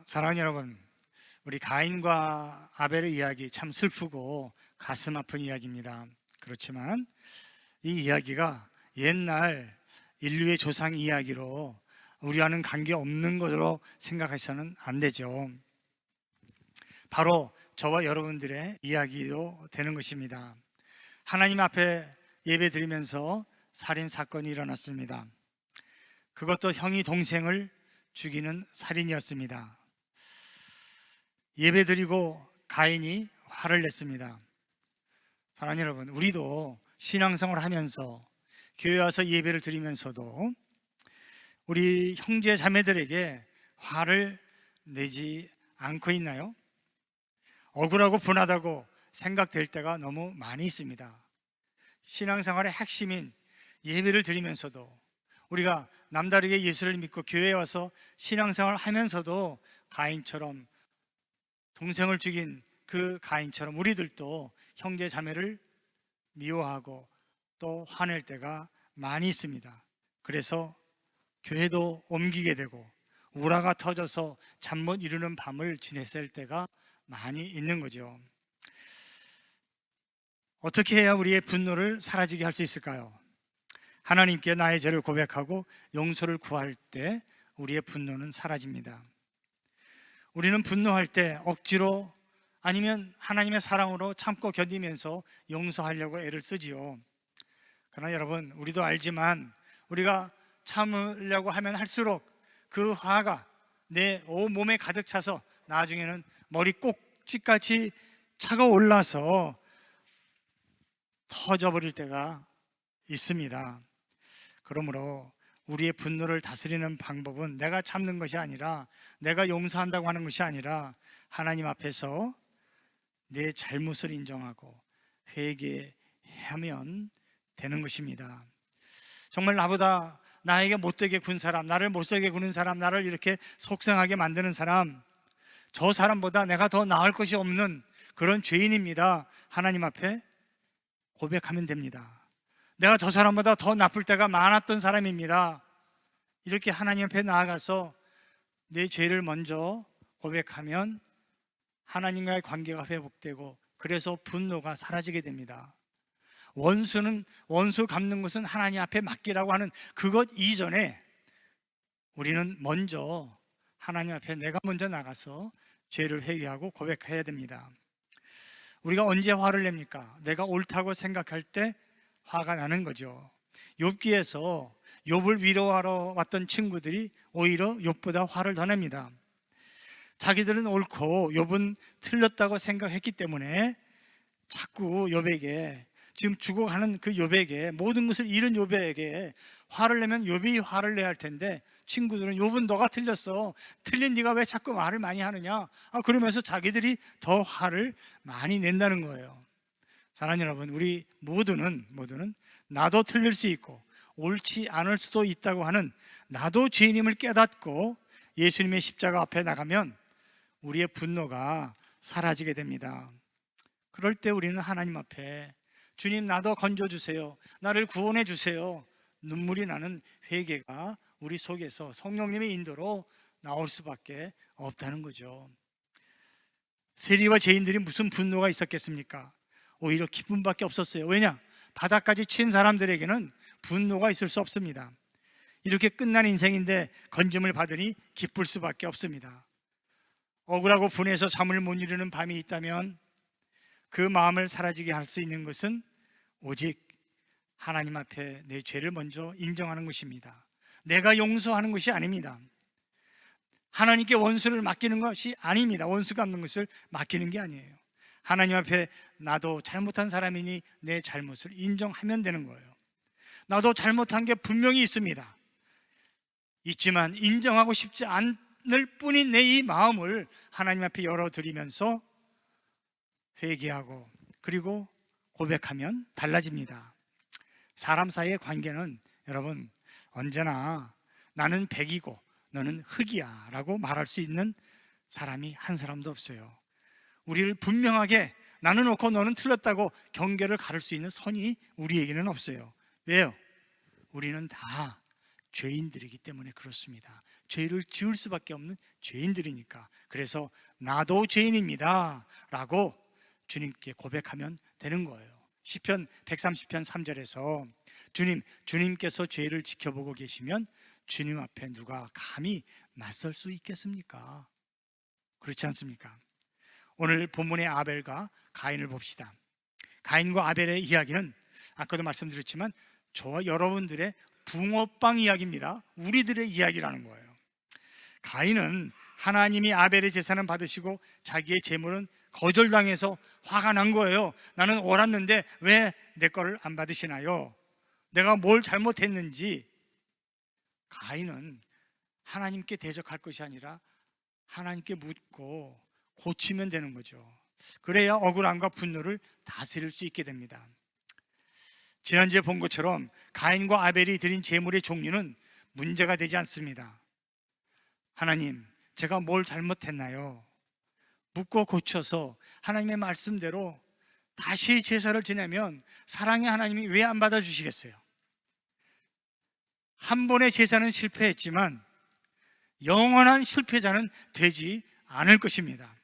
사랑하는 여러분, 우리 가인과 아벨의 이야기 참 슬프고 가슴 아픈 이야기입니다. 그렇지만 이 이야기가 옛날 인류의 조상 이야기로 우리와는 관계없는 것으로 생각하셔서는 안 되죠. 바로 저와 여러분들의 이야기도 되는 것입니다. 하나님 앞에 예배 드리면서 살인 사건이 일어났습니다. 그것도 형이 동생을 죽이는 살인이었습니다. 예배 드리고 가인이 화를 냈습니다. 사랑하는 여러분, 우리도 신앙생활을 하면서 교회 와서 예배를 드리면서도 우리 형제 자매들에게 화를 내지 않고 있나요? 억울하고 분하다고 생각될 때가 너무 많이 있습니다. 신앙생활의 핵심인 예배를 드리면서도 우리가 남다르게 예수를 믿고 교회에 와서 신앙생활을 하면서도 가인처럼, 동생을 죽인 그 가인처럼 우리들도 형제 자매를 미워하고 또 화낼 때가 많이 있습니다. 그래서 교회도 옮기게 되고 우라가 터져서 잠 못 이루는 밤을 지냈을 때가 많이 있는 거죠. 어떻게 해야 우리의 분노를 사라지게 할 수 있을까요? 하나님께 나의 죄를 고백하고 용서를 구할 때 우리의 분노는 사라집니다. 우리는 분노할 때 억지로 아니면 하나님의 사랑으로 참고 견디면서 용서하려고 애를 쓰지요. 그러나 여러분, 우리도 알지만 우리가 참으려고 하면 할수록 그 화가 내 온몸에 가득 차서 나중에는 머리 꼭지까지 차가 올라서 터져버릴 때가 있습니다. 그러므로 우리의 분노를 다스리는 방법은 내가 참는 것이 아니라, 내가 용서한다고 하는 것이 아니라 하나님 앞에서 내 잘못을 인정하고 회개하면 되는 것입니다. 정말 나보다 나에게 못되게 군 사람, 나를 못되게 구는 사람, 나를 이렇게 속상하게 만드는 사람, 저 사람보다 내가 더 나을 것이 없는 그런 죄인입니다. 하나님 앞에 고백하면 됩니다. 내가 저 사람보다 더 나쁠 때가 많았던 사람입니다. 이렇게 하나님 앞에 나아가서 내 죄를 먼저 고백하면 하나님과의 관계가 회복되고, 그래서 분노가 사라지게 됩니다. 원수 갚는 것은 하나님 앞에 맡기라고 하는 그것 이전에 우리는 먼저 하나님 앞에 내가 먼저 나가서 죄를 회개하고 고백해야 됩니다. 우리가 언제 화를 냅니까? 내가 옳다고 생각할 때 화가 나는 거죠. 욥기에서 욥을 위로하러 왔던 친구들이 오히려 욥보다 화를 더 냅니다. 자기들은 옳고 욥은 틀렸다고 생각했기 때문에 자꾸 욥에게, 지금 죽어가는 그 욥에게, 모든 것을 잃은 욥에게 화를 내면 욥이 화를 내야 할 텐데, 친구들은 욥은 너가 틀렸어, 틀린 네가 왜 자꾸 말을 많이 하느냐, 그러면서 자기들이 더 화를 많이 낸다는 거예요. 사랑하는 여러분, 우리 모두는 나도 틀릴 수 있고 옳지 않을 수도 있다고 하는 나도 죄인임을 깨닫고 예수님의 십자가 앞에 나가면 우리의 분노가 사라지게 됩니다. 그럴 때 우리는 하나님 앞에 주님, 나도 건져주세요, 나를 구원해 주세요, 눈물이 나는 회개가 우리 속에서 성령님의 인도로 나올 수밖에 없다는 거죠. 세리와 죄인들이 무슨 분노가 있었겠습니까? 오히려 기쁨밖에 없었어요. 왜냐? 바닥까지 친 사람들에게는 분노가 있을 수 없습니다. 이렇게 끝난 인생인데 건짐을 받으니 기쁠 수밖에 없습니다. 억울하고 분해서 잠을 못 이루는 밤이 있다면 그 마음을 사라지게 할 수 있는 것은 오직 하나님 앞에 내 죄를 먼저 인정하는 것입니다. 내가 용서하는 것이 아닙니다. 하나님께 원수를 맡기는 것이 아닙니다. 원수 갚는 것을 맡기는 게 아니에요. 하나님 앞에 나도 잘못한 사람이니 내 잘못을 인정하면 되는 거예요. 나도 잘못한 게 분명히 있습니다. 있지만 인정하고 싶지 않을 뿐인 내 이 마음을 하나님 앞에 열어드리면서 회개하고 그리고 고백하면 달라집니다. 사람 사이의 관계는 여러분, 언제나 나는 백이고 너는 흑이야 라고 말할 수 있는 사람이 한 사람도 없어요. 우리를 분명하게 나는 옳고 너는 틀렸다고 경계를 가를 수 있는 선이 우리에게는 없어요. 왜요? 우리는 다 죄인들이기 때문에 그렇습니다. 죄를 지을 수밖에 없는 죄인들이니까. 그래서 나도 죄인입니다 라고 주님께 고백하면 되는 거예요. 시편 130편 3절에서 주님께서 죄를 지켜보고 계시면 주님 앞에 누가 감히 맞설 수 있겠습니까? 그렇지 않습니까? 오늘 본문의 아벨과 가인을 봅시다. 가인과 아벨의 이야기는 아까도 말씀드렸지만 저와 여러분들의 붕어빵 이야기입니다. 우리들의 이야기라는 거예요. 가인은 하나님이 아벨의 제사는 받으시고 자기의 제물은 거절당해서 화가 난 거예요. 나는 옳았는데 왜 내 거를 안 받으시나요? 내가 뭘 잘못했는지. 가인은 하나님께 대적할 것이 아니라 하나님께 묻고 고치면 되는 거죠. 그래야 억울함과 분노를 다스릴 수 있게 됩니다. 지난주에 본 것처럼 가인과 아벨이 드린 제물의 종류는 문제가 되지 않습니다. 하나님, 제가 뭘 잘못했나요? 묻고 고쳐서 하나님의 말씀대로 다시 제사를 지내면 사랑의 하나님이 왜 안 받아주시겠어요? 한 번의 제사는 실패했지만 영원한 실패자는 되지 않을 것입니다.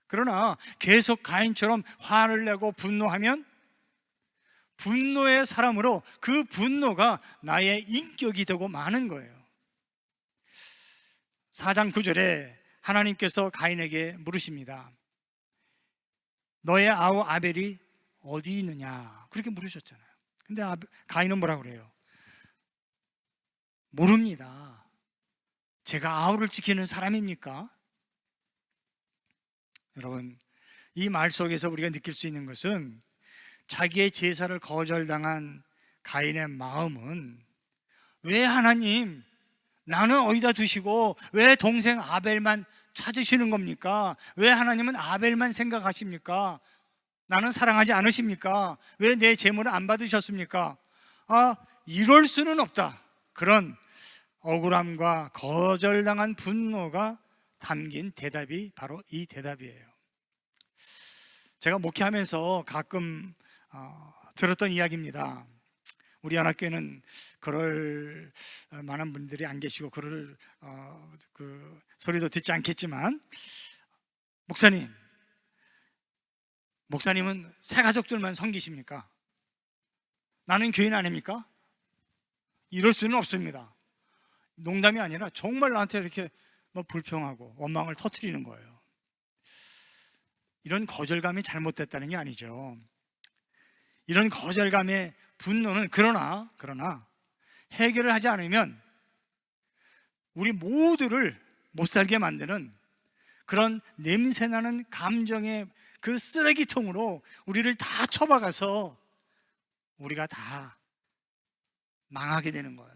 그러나 계속 가인처럼 화를 내고 분노하면 분노의 사람으로 그 분노가 나의 인격이 되고 마는 거예요. 4장 9절에 하나님께서 가인에게 물으십니다. 너의 아우 아벨이 어디 있느냐? 그렇게 물으셨잖아요. 근데 가인은 뭐라고 그래요? 모릅니다. 제가 아우를 지키는 사람입니까? 여러분, 이 말 속에서 우리가 느낄 수 있는 것은 자기의 제사를 거절당한 가인의 마음은 왜 하나님, 나는 어디다 두시고 왜 동생 아벨만 찾으시는 겁니까? 왜 하나님은 아벨만 생각하십니까? 나는 사랑하지 않으십니까? 왜 내 제물을 안 받으셨습니까? 이럴 수는 없다. 그런 억울함과 거절당한 분노가 담긴 대답이 바로 이 대답이에요. 제가 목회하면서 가끔 들었던 이야기입니다. 우리 안학교에는 그럴 만한 분들이 안 계시고 그럴 그 소리도 듣지 않겠지만, 목사님은 새 가족들만 섬기십니까? 나는 교인 아닙니까? 이럴 수는 없습니다. 농담이 아니라 정말 나한테 이렇게 불평하고 원망을 터뜨리는 거예요. 이런 거절감이 잘못됐다는 게 아니죠. 이런 거절감의 분노는 그러나 해결을 하지 않으면 우리 모두를 못 살게 만드는 그런 냄새나는 감정의 그 쓰레기통으로 우리를 다 쳐박아서 우리가 다 망하게 되는 거예요.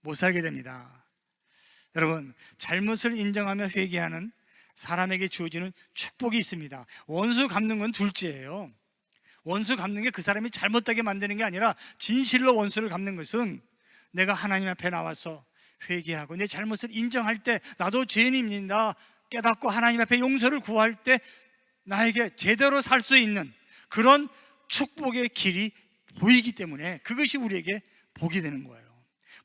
못 살게 됩니다. 여러분, 잘못을 인정하며 회개하는 사람에게 주어지는 축복이 있습니다. 원수 갚는 건 둘째예요. 원수 갚는 게 그 사람이 잘못되게 만드는 게 아니라 진실로 원수를 갚는 것은 내가 하나님 앞에 나와서 회개하고 내 잘못을 인정할 때 나도 죄인입니다 깨닫고 하나님 앞에 용서를 구할 때 나에게 제대로 살 수 있는 그런 축복의 길이 보이기 때문에 그것이 우리에게 복이 되는 거예요.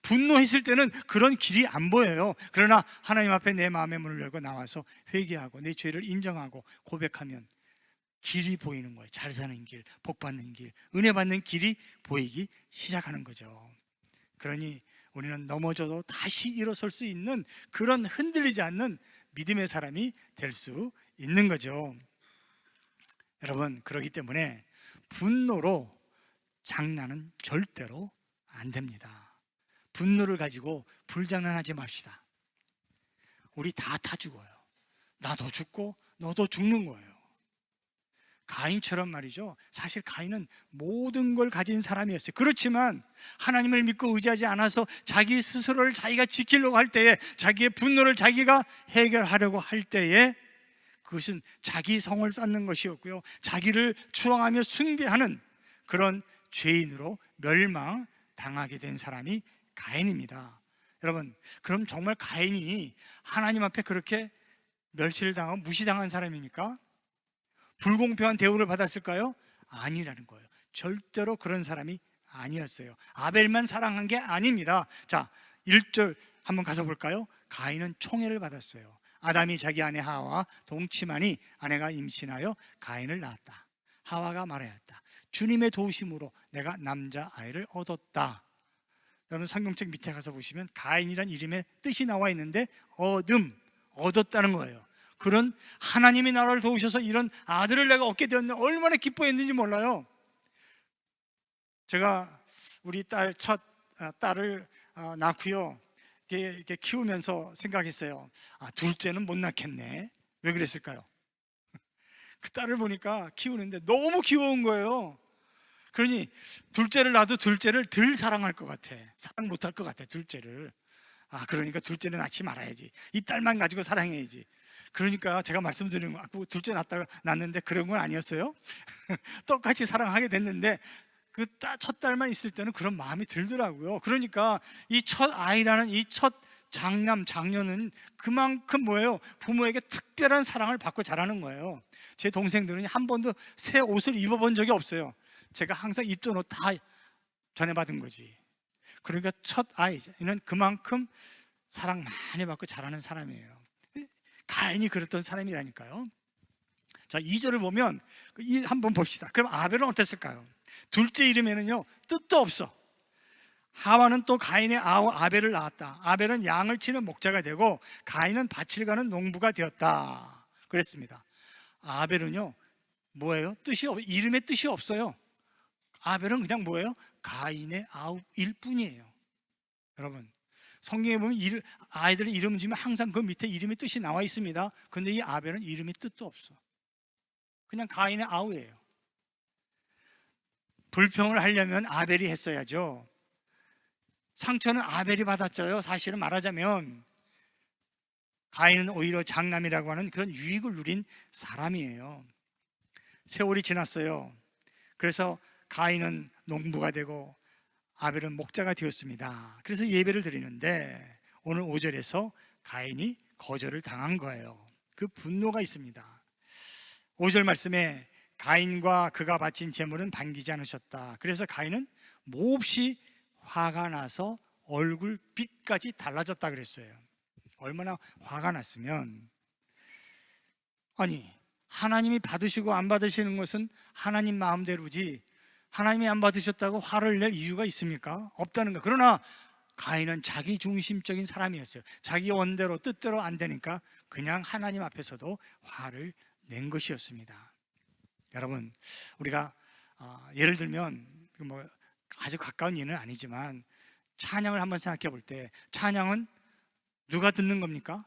분노했을 때는 그런 길이 안 보여요. 그러나 하나님 앞에 내 마음의 문을 열고 나와서 회개하고 내 죄를 인정하고 고백하면 길이 보이는 거예요. 잘 사는 길, 복 받는 길, 은혜 받는 길이 보이기 시작하는 거죠. 그러니 우리는 넘어져도 다시 일어설 수 있는 그런 흔들리지 않는 믿음의 사람이 될 수 있는 거죠. 여러분, 그렇기 때문에 분노로 장난은 절대로 안 됩니다. 분노를 가지고 불장난하지 맙시다. 우리 다 죽어요. 나도 죽고 너도 죽는 거예요. 가인처럼 말이죠. 사실 가인은 모든 걸 가진 사람이었어요. 그렇지만 하나님을 믿고 의지하지 않아서 자기 스스로를 자기가 지키려고 할 때에, 자기의 분노를 자기가 해결하려고 할 때에 그것은 자기 성을 쌓는 것이었고요, 자기를 추앙하며 숭배하는 그런 죄인으로 멸망당하게 된 사람이 가인입니다. 여러분, 그럼 정말 가인이 하나님 앞에 그렇게 멸시를 당하고 무시당한 사람입니까? 불공평한 대우를 받았을까요? 아니라는 거예요. 절대로 그런 사람이 아니었어요. 아벨만 사랑한 게 아닙니다. 자, 1절 한번 가서 볼까요? 가인은 총애를 받았어요. 아담이 자기 아내 하와와 동침하니 아내가 임신하여 가인을 낳았다. 하와가 말하였다. 주님의 도우심으로 내가 남자아이를 얻었다. 여러분 성경책 밑에 가서 보시면 가인이란 이름의 뜻이 나와 있는데 얻었다는 거예요. 그런 하나님이 나를 도우셔서 이런 아들을 내가 얻게 되었는데 얼마나 기뻐했는지 몰라요. 제가 우리 첫 딸을 낳고요, 이렇게 키우면서 생각했어요. 둘째는 못 낳겠네. 왜 그랬을까요? 그 딸을 보니까 키우는데 너무 귀여운 거예요. 그러니 둘째를 낳아도 둘째를 덜 사랑할 것 같아. 사랑 못할 것 같아, 둘째를. 그러니까 둘째는 낳지 말아야지. 이 딸만 가지고 사랑해야지. 그러니까 제가 말씀드리는 거, 둘째 낳았는데 그런 건 아니었어요. 똑같이 사랑하게 됐는데 그 첫 딸만 있을 때는 그런 마음이 들더라고요. 그러니까 이 첫 아이라는 이 첫 장녀는 그만큼 뭐예요? 부모에게 특별한 사랑을 받고 자라는 거예요. 제 동생들은 한 번도 새 옷을 입어본 적이 없어요. 제가 항상 입던 옷 다 전해받은 거지. 그러니까 첫 아이는 그만큼 사랑 많이 받고 자라는 사람이에요. 가인이 그랬던 사람이라니까요. 자, 2절을 보면 한번 봅시다. 그럼 아벨은 어땠을까요? 둘째 이름에는요 뜻도 없어. 하와는 또 가인의 아우 아벨을 낳았다. 아벨은 양을 치는 목자가 되고 가인은 밭을 가는 농부가 되었다. 그랬습니다. 아벨은요 뭐예요? 이름에 뜻이 없어요. 아벨은 그냥 뭐예요? 가인의 아우일 뿐이에요. 여러분 성경에 보면 아이들의 이름 지으면 항상 그 밑에 이름의 뜻이 나와 있습니다. 근데 이 아벨은 이름의 뜻도 없어. 그냥 가인의 아우예요. 불평을 하려면 아벨이 했어야죠. 상처는 아벨이 받았어요. 사실은 말하자면 가인은 오히려 장남이라고 하는 그런 유익을 누린 사람이에요. 세월이 지났어요. 그래서 가인은 농부가 되고 아벨은 목자가 되었습니다. 그래서 예배를 드리는데 오늘 5절에서 가인이 거절을 당한 거예요. 그 분노가 있습니다. 5절 말씀에 가인과 그가 바친 제물은 반기지 않으셨다. 그래서 가인은 몹시 화가 나서 얼굴 빛까지 달라졌다 그랬어요. 얼마나 화가 났으면, 하나님이 받으시고 안 받으시는 것은 하나님 마음대로지 하나님이 안 받으셨다고 화를 낼 이유가 있습니까? 없다는 거. 그러나 가인은 자기 중심적인 사람이었어요. 자기 원대로 뜻대로 안 되니까 그냥 하나님 앞에서도 화를 낸 것이었습니다. 여러분 우리가 예를 들면 아주 가까운 예는 아니지만 찬양을 한번 생각해 볼 때 찬양은 누가 듣는 겁니까?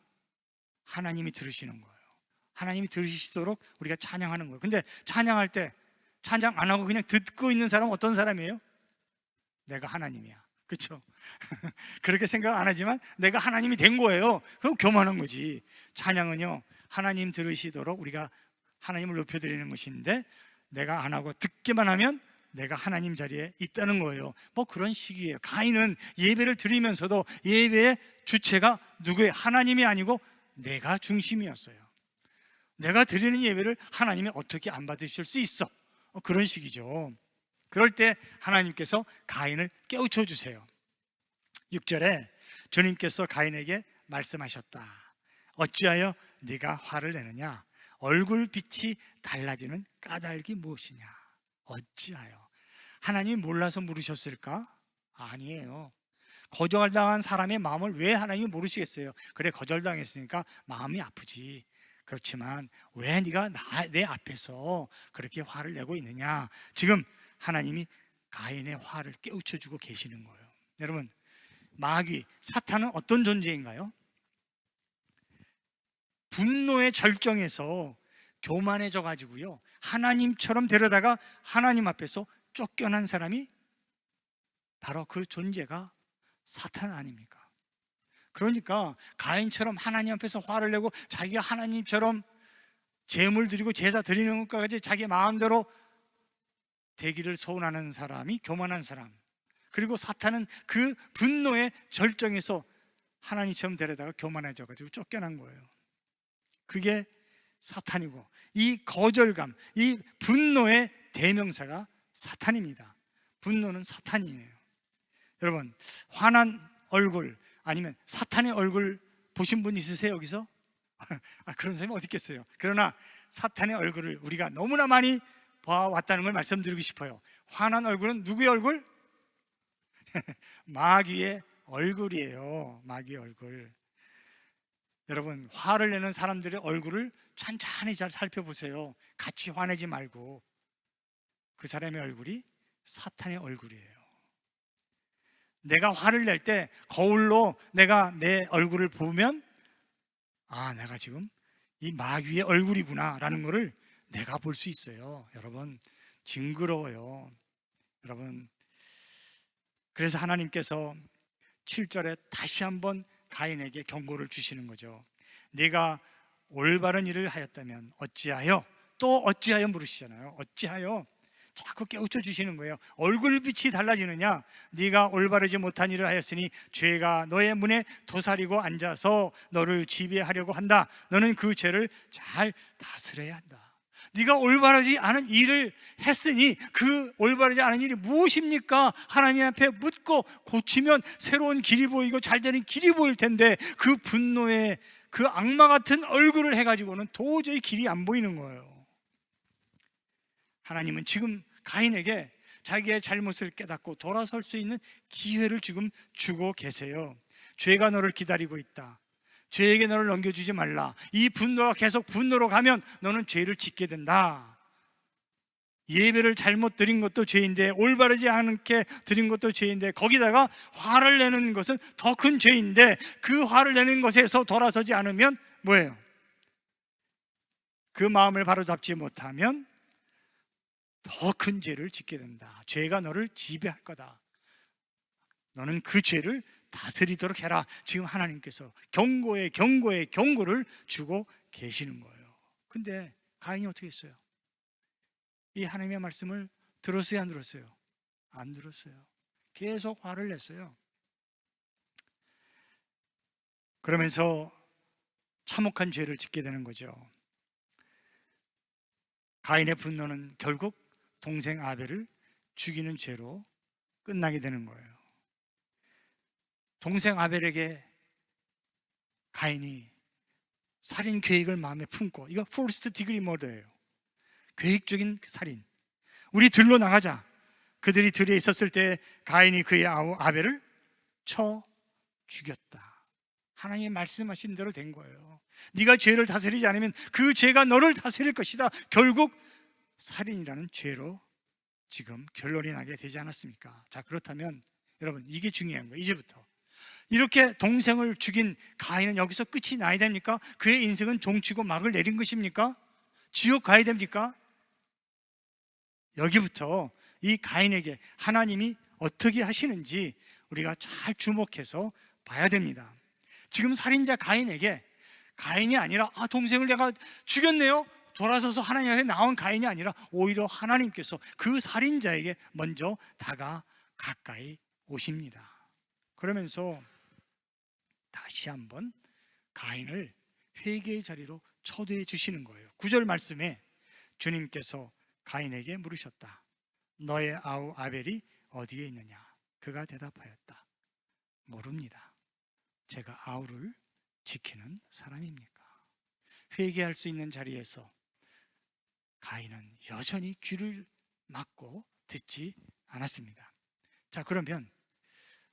하나님이 들으시는 거예요. 하나님이 들으시도록 우리가 찬양하는 거예요. 근데 찬양할 때 찬양 안 하고 그냥 듣고 있는 사람은 어떤 사람이에요? 내가 하나님이야. 그렇죠? 그렇게 생각 안 하지만 내가 하나님이 된 거예요. 그럼 교만한 거지. 찬양은요 하나님 들으시도록 우리가 하나님을 높여드리는 것인데 내가 안 하고 듣기만 하면 내가 하나님 자리에 있다는 거예요. 그런 식이에요. 가인은 예배를 드리면서도 예배의 주체가 누구예요? 하나님이 아니고 내가 중심이었어요. 내가 드리는 예배를 하나님이 어떻게 안 받으실 수 있어? 그런 식이죠. 그럴 때 하나님께서 가인을 깨우쳐 주세요. 6절에 주님께서 가인에게 말씀하셨다. 어찌하여 네가 화를 내느냐? 얼굴빛이 달라지는 까닭이 무엇이냐? 어찌하여? 하나님이 몰라서 물으셨을까? 아니에요. 거절당한 사람의 마음을 왜 하나님이 모르시겠어요? 그래, 거절당했으니까 마음이 아프지. 그렇지만 왜 네가 내 앞에서 그렇게 화를 내고 있느냐? 지금 하나님이 가인의 화를 깨우쳐주고 계시는 거예요. 여러분, 마귀, 사탄은 어떤 존재인가요? 분노의 절정에서 교만해져 가지고요 하나님처럼 되려다가 하나님 앞에서 쫓겨난 사람이 바로 그 존재가 사탄 아닙니까? 그러니까 가인처럼 하나님 앞에서 화를 내고 자기가 하나님처럼 제물 드리고 제사 드리는 것까지 자기 마음대로 되기를 소원하는 사람이 교만한 사람, 그리고 사탄은 그 분노의 절정에서 하나님처럼 되려다가 교만해져 가지고 쫓겨난 거예요. 그게 사탄이고, 이 거절감, 이 분노의 대명사가 사탄입니다. 분노는 사탄이에요. 여러분, 화난 얼굴, 아니면 사탄의 얼굴 보신 분 있으세요, 여기서? 그런 사람이 어디 있겠어요. 그러나 사탄의 얼굴을 우리가 너무나 많이 봐왔다는 걸 말씀드리고 싶어요. 화난 얼굴은 누구의 얼굴? 마귀의 얼굴이에요. 마귀의 얼굴. 여러분, 화를 내는 사람들의 얼굴을 찬찬히 잘 살펴보세요. 같이 화내지 말고. 그 사람의 얼굴이 사탄의 얼굴이에요. 내가 화를 낼 때 거울로 내가 내 얼굴을 보면, 아, 내가 지금 이 마귀의 얼굴이구나 라는 것을 내가 볼 수 있어요. 여러분, 징그러워요. 여러분, 그래서 하나님께서 7절에 다시 한번 가인에게 경고를 주시는 거죠. 네가 올바른 일을 하였다면 어찌하여, 또 어찌하여 물으시잖아요. 어찌하여 자꾸 깨우쳐 주시는 거예요. 얼굴빛이 달라지느냐? 네가 올바르지 못한 일을 하였으니 죄가 너의 문에 도사리고 앉아서 너를 지배하려고 한다. 너는 그 죄를 잘 다스려야 한다. 네가 올바르지 않은 일을 했으니 그 올바르지 않은 일이 무엇입니까? 하나님 앞에 묻고 고치면 새로운 길이 보이고 잘 되는 길이 보일 텐데, 그 분노에 그 악마 같은 얼굴을 해가지고는 도저히 길이 안 보이는 거예요. 하나님은 지금 가인에게 자기의 잘못을 깨닫고 돌아설 수 있는 기회를 지금 주고 계세요. 죄가 너를 기다리고 있다. 죄에게 너를 넘겨주지 말라. 이 분노가 계속 분노로 가면 너는 죄를 짓게 된다. 예배를 잘못 드린 것도 죄인데, 올바르지 않게 드린 것도 죄인데, 거기다가 화를 내는 것은 더 큰 죄인데, 그 화를 내는 것에서 돌아서지 않으면 뭐예요? 그 마음을 바로잡지 못하면 더 큰 죄를 짓게 된다. 죄가 너를 지배할 거다. 너는 그 죄를 다스리도록 해라. 지금 하나님께서 경고를 주고 계시는 거예요. 근데 가인이 어떻게 했어요? 이 하나님의 말씀을 들었어요, 안 들었어요? 안 들었어요. 계속 화를 냈어요. 그러면서 참혹한 죄를 짓게 되는 거죠. 가인의 분노는 결국 동생 아벨을 죽이는 죄로 끝나게 되는 거예요. 동생 아벨에게 가인이 살인 계획을 마음에 품고, 이거 퍼스트 디그리 머더예요. 계획적인 살인. 우리 들로 나가자. 그들이 들에 있었을 때 가인이 그의 아벨을 쳐 죽였다. 하나님이 말씀하신 대로 된 거예요. 네가 죄를 다스리지 않으면 그 죄가 너를 다스릴 것이다. 결국 살인이라는 죄로 지금 결론이 나게 되지 않았습니까? 자, 그렇다면 여러분, 이게 중요한 거예요. 이제부터 이렇게 동생을 죽인 가인은 여기서 끝이 나야 됩니까? 그의 인생은 종치고 막을 내린 것입니까? 지옥 가야 됩니까? 여기부터 이 가인에게 하나님이 어떻게 하시는지 우리가 잘 주목해서 봐야 됩니다. 지금 살인자 가인에게, 가인이 아니라 동생을 내가 죽였네요, 돌아서서 하나님 앞에 나온 가인이 아니라 오히려 하나님께서 그 살인자에게 먼저 가까이 오십니다. 그러면서 다시 한번 가인을 회개의 자리로 초대해 주시는 거예요. 9절 말씀에 주님께서 가인에게 물으셨다. 너의 아우 아벨이 어디에 있느냐? 그가 대답하였다. 모릅니다. 제가 아우를 지키는 사람입니까? 회개할 수 있는 자리에서 가인은 여전히 귀를 막고 듣지 않았습니다. 자, 그러면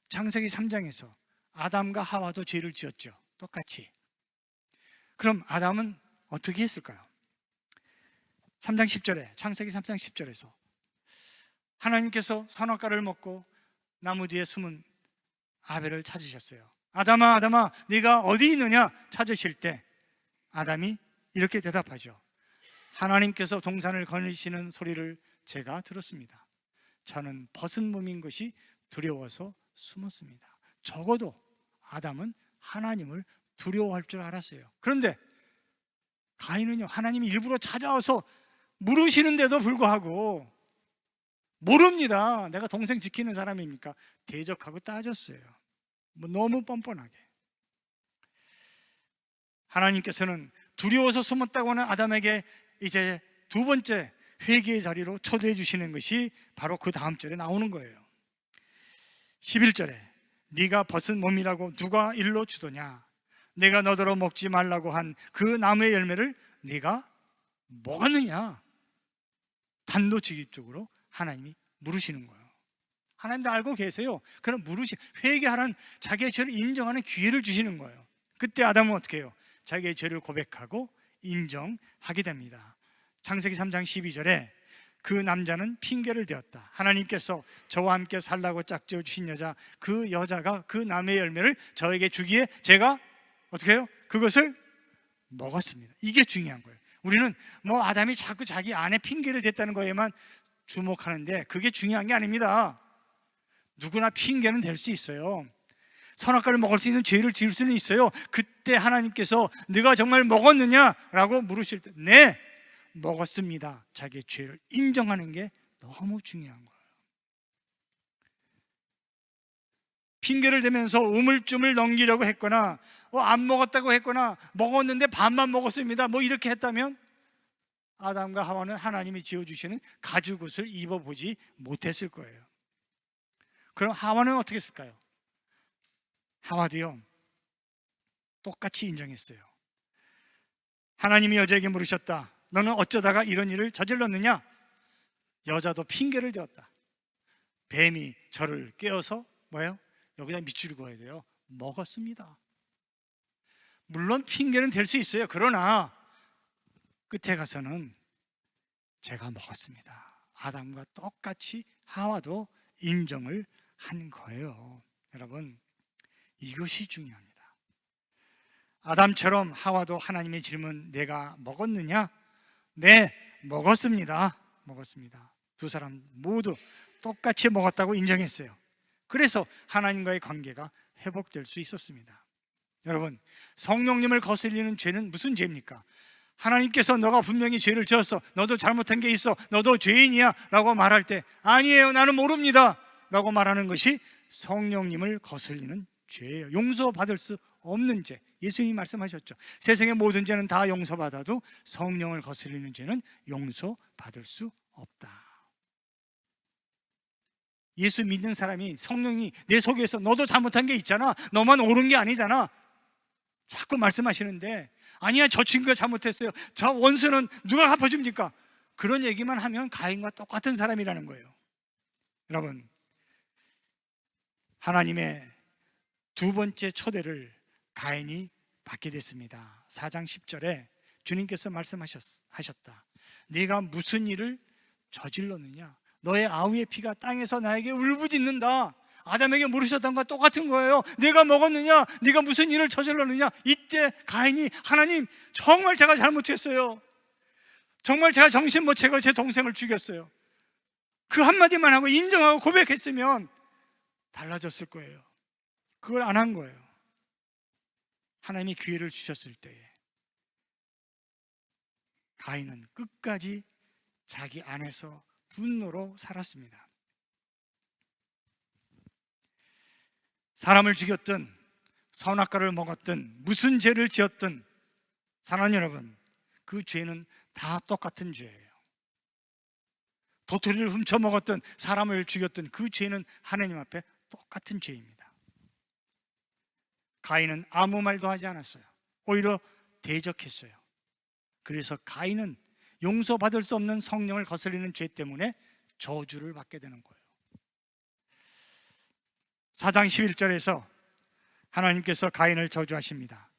창세기 3장에서 아담과 하와도 죄를 지었죠. 똑같이. 그럼 아담은 어떻게 했을까요? 3장 10절에, 창세기 3장 10절에서 하나님께서 선악과를 먹고 나무 뒤에 숨은 아벨을 찾으셨어요. 아담아, 아담아, 네가 어디 있느냐 찾으실 때 아담이 이렇게 대답하죠. 하나님께서 동산을 거니시는 소리를 제가 들었습니다. 저는 벗은 몸인 것이 두려워서 숨었습니다. 적어도 아담은 하나님을 두려워할 줄 알았어요. 그런데 가인은요, 하나님이 일부러 찾아와서 물으시는데도 불구하고 모릅니다. 내가 동생 지키는 사람입니까? 대적하고 따졌어요. 너무 뻔뻔하게. 하나님께서는 두려워서 숨었다고 하는 아담에게 이제 두 번째 회개의 자리로 초대해 주시는 것이 바로 그 다음 절에 나오는 거예요. 11절에 네가 벗은 몸이라고 누가 일러 주더냐? 내가 너더러 먹지 말라고 한 그 나무의 열매를 네가 먹었느냐? 단도직입적으로 하나님이 물으시는 거예요. 하나님도 알고 계세요. 그럼 회개하라는 자기의 죄를 인정하는 기회를 주시는 거예요. 그때 아담은 어떻게 해요? 자기의 죄를 고백하고 인정하게 됩니다. 창세기 3장 12절에 그 남자는 핑계를 대었다. 하나님께서 저와 함께 살라고 짝지어 주신 여자, 그 여자가 그 나무의 열매를 저에게 주기에 제가 어떻게 해요? 그것을 먹었습니다. 이게 중요한 거예요. 우리는 아담이 자꾸 자기 아내 핑계를 댔다는 거에만 주목하는데 그게 중요한 게 아닙니다. 누구나 핑계는 될 수 있어요. 선악과를 먹을 수 있는 죄를 지을 수는 있어요. 그때 하나님께서 네가 정말 먹었느냐라고 물으실 때 네, 먹었습니다. 자기의 죄를 인정하는 게 너무 중요한 거예요. 핑계를 대면서 우물쭈물 넘기려고 했거나 안 먹었다고 했거나 먹었는데 반만 먹었습니다 이렇게 했다면 아담과 하와는 하나님이 지어주시는 가죽옷을 입어보지 못했을 거예요. 그럼 하와는 어떻게 했을까요? 하와도요 똑같이 인정했어요. 하나님이 여자에게 물으셨다. 너는 어쩌다가 이런 일을 저질렀느냐? 여자도 핑계를 대었다. 뱀이 저를 깨워서 여기다 밑줄을 그어야 돼요. 먹었습니다. 물론 핑계는 될 수 있어요. 그러나 끝에 가서는 제가 먹었습니다. 아담과 똑같이 하와도 인정을 한 거예요. 여러분, 이것이 중요합니다. 아담처럼 하와도 하나님의 질문 내가 먹었느냐? 네, 먹었습니다. 두 사람 모두 똑같이 먹었다고 인정했어요. 그래서 하나님과의 관계가 회복될 수 있었습니다. 여러분, 성령님을 거슬리는 죄는 무슨 죄입니까? 하나님께서 너가 분명히 죄를 지었어, 너도 잘못한 게 있어, 너도 죄인이야 라고 말할 때 아니에요, 나는 모릅니다 라고 말하는 것이 성령님을 거슬리는 죄예요. 용서받을 수 없는 죄. 예수님이 말씀하셨죠. 세상의 모든 죄는 다 용서받아도 성령을 거슬리는 죄는 용서받을 수 없다. 예수 믿는 사람이 성령이 내 속에서 너도 잘못한 게 있잖아, 너만 옳은 게 아니잖아 자꾸 말씀하시는데 아니야, 저 친구가 잘못했어요, 저 원수는 누가 갚아줍니까? 그런 얘기만 하면 가인과 똑같은 사람이라는 거예요. 여러분, 하나님의 두 번째 초대를 가인이 받게 됐습니다. 4장 10절에 주님께서 말씀하셨다. 네가 무슨 일을 저질렀느냐? 너의 아우의 피가 땅에서 나에게 울부짖는다. 아담에게 물으셨던 것과 똑같은 거예요. 네가 먹었느냐? 네가 무슨 일을 저질렀느냐? 이때 가인이 하나님, 정말 제가 잘못했어요. 정말 제가 정신 못 차리고 제 동생을 죽였어요. 그 한마디만 하고 인정하고 고백했으면 달라졌을 거예요. 그걸 안 한 거예요. 하나님이 기회를 주셨을 때에 가인은 끝까지 자기 안에서 분노로 살았습니다. 사람을 죽였든 선악과를 먹었든 무슨 죄를 지었든 사랑하는 여러분, 그 죄는 다 똑같은 죄예요. 도토리를 훔쳐 먹었든 사람을 죽였든 그 죄는 하나님 앞에 똑같은 죄입니다. 가인은 아무 말도 하지 않았어요. 오히려 대적했어요. 그래서 가인은 용서받을 수 없는 성령을 거스르는 죄 때문에 저주를 받게 되는 거예요. 4장 11절에서 하나님께서 가인을 저주하십니다.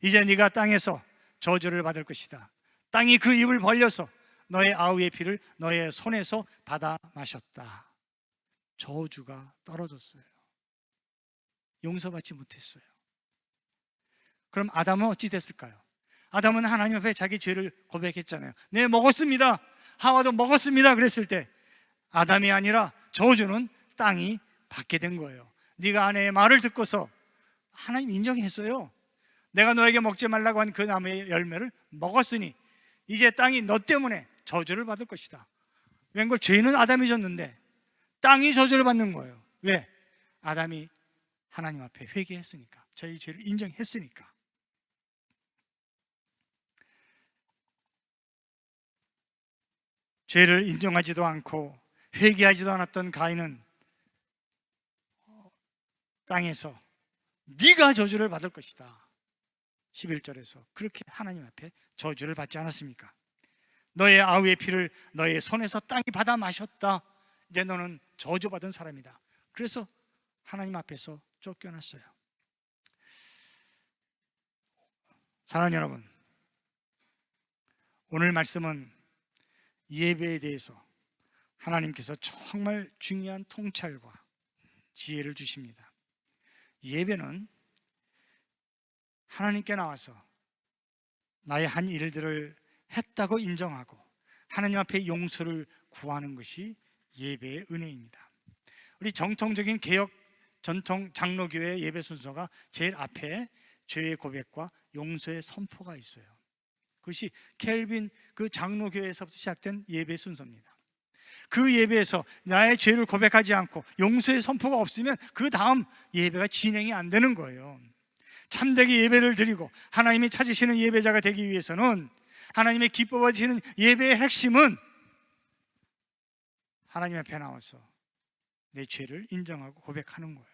이제 네가 땅에서 저주를 받을 것이다. 땅이 그 입을 벌려서 너의 아우의 피를 너의 손에서 받아 마셨다. 저주가 떨어졌어요. 용서받지 못했어요. 그럼 아담은 어찌 됐을까요? 아담은 하나님 앞에 자기 죄를 고백했잖아요. 네, 먹었습니다. 하와도 먹었습니다 그랬을 때 아담이 아니라 저주는 땅이 받게 된 거예요. 네가 아내의 말을 듣고서, 하나님 인정했어요. 내가 너에게 먹지 말라고 한 그 나무의 열매를 먹었으니 이제 땅이 너 때문에 저주를 받을 것이다. 웬걸 죄는 아담이 졌는데 땅이 저주를 받는 거예요. 왜? 아담이 하나님 앞에 회개했으니까, 저희 죄를 인정했으니까. 죄를 인정하지도 않고 회개하지도 않았던 가인은 땅에서 네가 저주를 받을 것이다. 11절에서 그렇게 하나님 앞에 저주를 받지 않았습니까? 너의 아우의 피를 너의 손에서 땅이 받아 마셨다. 이제 너는 저주받은 사람이다. 그래서 하나님 앞에서 쫓겨났어요. 사랑하는 여러분, 오늘 말씀은 예배에 대해서 하나님께서 정말 중요한 통찰과 지혜를 주십니다. 예배는 하나님께 나와서 나의 한 일들을 했다고 인정하고 하나님 앞에 용서를 구하는 것이 예배의 은혜입니다. 우리 정통적인 개혁 전통 장로교회 예배 순서가 제일 앞에 죄의 고백과 용서의 선포가 있어요. 그것이 켈빈 그 장로교회에서부터 시작된 예배 순서입니다. 그 예배에서 나의 죄를 고백하지 않고 용서의 선포가 없으면 그 다음 예배가 진행이 안 되는 거예요. 참되게 예배를 드리고 하나님이 찾으시는 예배자가 되기 위해서는, 하나님의 기뻐하시는 예배의 핵심은 하나님 앞에 나와서 내 죄를 인정하고 고백하는 거예요.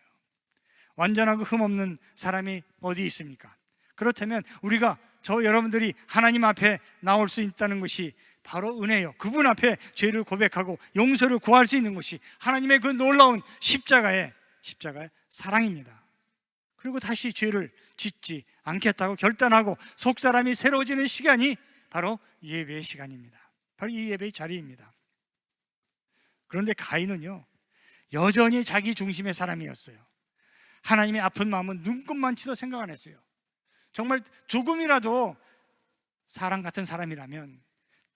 완전하고 흠없는 사람이 어디 있습니까? 그렇다면 우리가, 여러분들이 하나님 앞에 나올 수 있다는 것이 바로 은혜요. 그분 앞에 죄를 고백하고 용서를 구할 수 있는 것이 하나님의 그 놀라운 십자가의 사랑입니다. 그리고 다시 죄를 짓지 않겠다고 결단하고 속사람이 새로워지는 시간이 바로 예배의 시간입니다. 바로 이 예배의 자리입니다. 그런데 가인은요, 여전히 자기 중심의 사람이었어요. 하나님의 아픈 마음은 눈꼽만치도 생각 안 했어요. 정말 조금이라도 사람 같은 사람이라면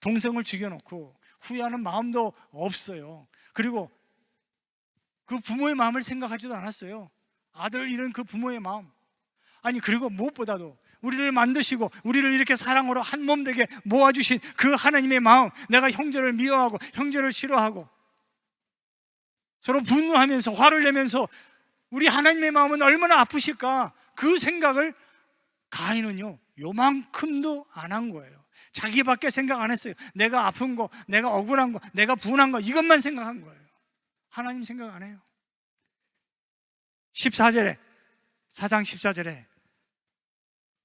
동생을 죽여놓고 후회하는 마음도 없어요. 그리고 그 부모의 마음을 생각하지도 않았어요. 아들을 잃은 그 부모의 마음. 아니, 그리고 무엇보다도 우리를 만드시고 우리를 이렇게 사랑으로 한 몸 되게 모아주신 그 하나님의 마음, 내가 형제를 미워하고 형제를 싫어하고 서로 분노하면서 화를 내면서 우리 하나님의 마음은 얼마나 아프실까, 그 생각을 가인은요 요만큼도 안 한 거예요. 자기밖에 생각 안 했어요. 내가 아픈 거, 내가 억울한 거, 내가 분한 거, 이것만 생각한 거예요. 하나님 생각 안 해요. 14절에, 4장 14절에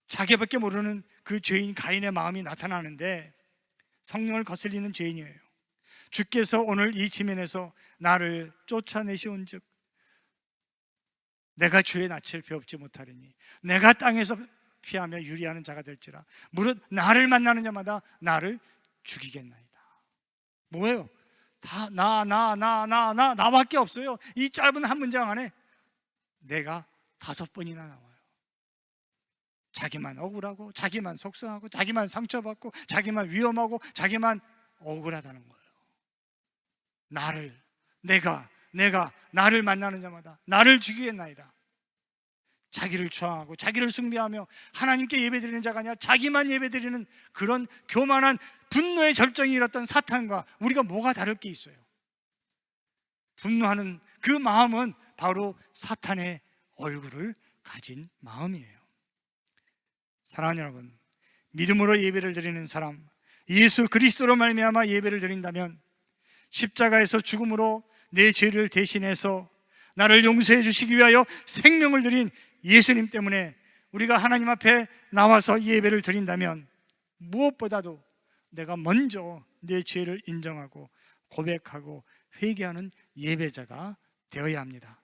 자기밖에 모르는 그 죄인 가인의 마음이 나타나는데, 성령을 거슬리는 죄인이에요. 주께서 오늘 이 지면에서 나를 쫓아내시온 즉 내가 주의 낯을 배웁지 못하리니 내가 땅에서 피하며 유리하는 자가 될지라 무릇 나를 만나는 자마다 나를 죽이겠나이다. 뭐예요? 다 나밖에 없어요. 이 짧은 한 문장 안에 내가 5번이나 나와요. 자기만 억울하고, 자기만 속상하고, 자기만 상처받고, 자기만 위험하고, 자기만 억울하다는 거예요. 내가 나를 만나는 자마다 나를 죽이겠나이다. 자기를 저항하고 자기를 숭배하며 하나님께 예배드리는 자가 아니라 자기만 예배드리는 그런 교만한 분노의 절정이 일었던 사탄과 우리가 뭐가 다를 게 있어요? 분노하는 그 마음은 바로 사탄의 얼굴을 가진 마음이에요. 사랑하는 여러분, 믿음으로 예배를 드리는 사람, 예수 그리스도로 말미암아 예배를 드린다면 십자가에서 죽음으로 내 죄를 대신해서 나를 용서해 주시기 위하여 생명을 드린 예수님 때문에 우리가 하나님 앞에 나와서 예배를 드린다면 무엇보다도 내가 먼저 내 죄를 인정하고 고백하고 회개하는 예배자가 되어야 합니다.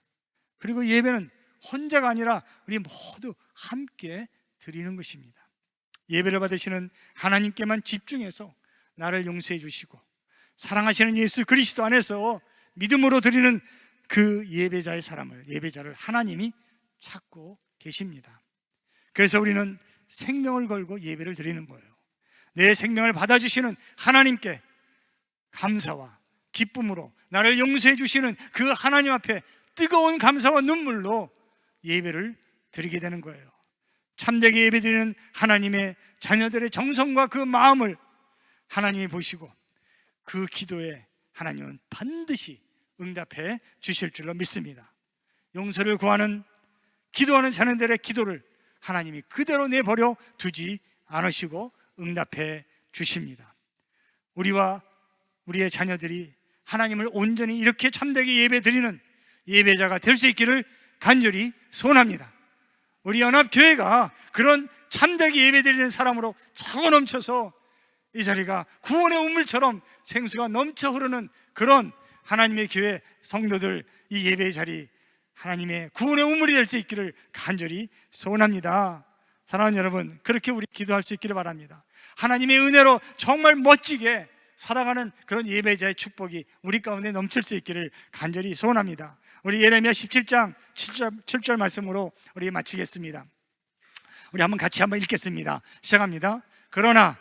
그리고 예배는 혼자가 아니라 우리 모두 함께 드리는 것입니다. 예배를 받으시는 하나님께만 집중해서 나를 용서해 주시고 사랑하시는 예수 그리스도 안에서 믿음으로 드리는 그 예배자를 하나님이 찾고 계십니다. 그래서 우리는 생명을 걸고 예배를 드리는 거예요. 내 생명을 받아주시는 하나님께 감사와 기쁨으로 나를 용서해 주시는 그 하나님 앞에 뜨거운 감사와 눈물로 예배를 드리게 되는 거예요. 참되게 예배드리는 하나님의 자녀들의 정성과 그 마음을 하나님이 보시고 그 기도에 하나님은 반드시 응답해 주실 줄로 믿습니다. 용서를 구하는, 기도하는 자녀들의 기도를 하나님이 그대로 내버려 두지 않으시고 응답해 주십니다. 우리와 우리의 자녀들이 하나님을 온전히 이렇게 참되게 예배드리는 예배자가 될 수 있기를 간절히 소원합니다. 우리 연합교회가 그런 참되게 예배드리는 사람으로 차고 넘쳐서 이 자리가 구원의 우물처럼 생수가 넘쳐 흐르는 그런 하나님의 교회 성도들, 이 예배의 자리 하나님의 구원의 우물이 될 수 있기를 간절히 소원합니다. 사랑하는 여러분, 그렇게 우리 기도할 수 있기를 바랍니다. 하나님의 은혜로 정말 멋지게 살아가는 그런 예배자의 축복이 우리 가운데 넘칠 수 있기를 간절히 소원합니다. 우리 예레미야 17장 7절 말씀으로 우리 마치겠습니다. 우리 한번 같이 한번 읽겠습니다. 시작합니다. 그러나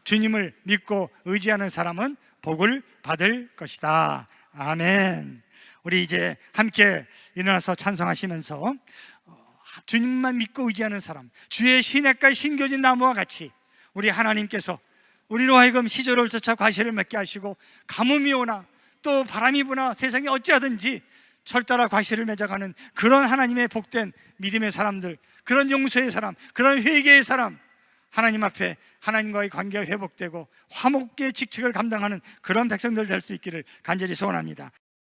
주님을 믿고 의지하는 사람은 복을 받을 것이다. 아멘. 우리 이제 함께 일어나서 찬송하시면서 주님만 믿고 의지하는 사람, 주의 시냇가에 심겨진 나무와 같이 우리 하나님께서 우리로 하여금 시절을 쫓아 과실을 맺게 하시고, 가뭄이 오나 또 바람이 부나 세상에 어찌하든지 철따라 과실을 맺어가는 그런 하나님의 복된 믿음의 사람들, 그런 용서의 사람, 그런 회개의 사람, 하나님 앞에 하나님과의 관계가 회복되고 화목의 직책을 감당하는 그런 백성들 될 수 있기를 간절히 소원합니다.